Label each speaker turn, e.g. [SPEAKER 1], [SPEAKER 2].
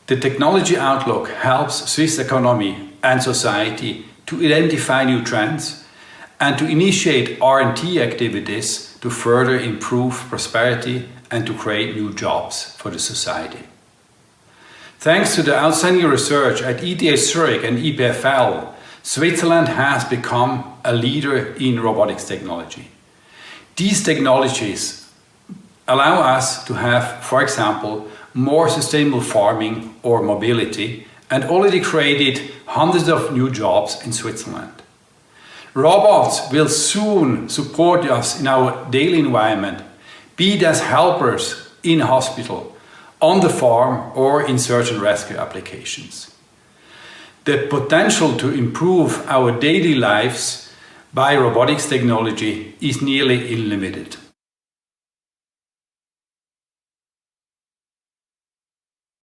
[SPEAKER 1] The technology outlook helps Swiss economy and society to identify new trends and to initiate R&D activities to further improve prosperity and to create new jobs for the society. Thanks to the outstanding research at ETH Zürich and EPFL, Switzerland has become a leader in robotics technology. These technologies allow us to have, for example, more sustainable farming or mobility, and already created hundreds of new jobs in Switzerland. Robots will soon support us in our daily environment, be it as helpers in hospital, on the farm, or in search and rescue applications. The potential to improve our daily lives by robotics technology is nearly unlimited.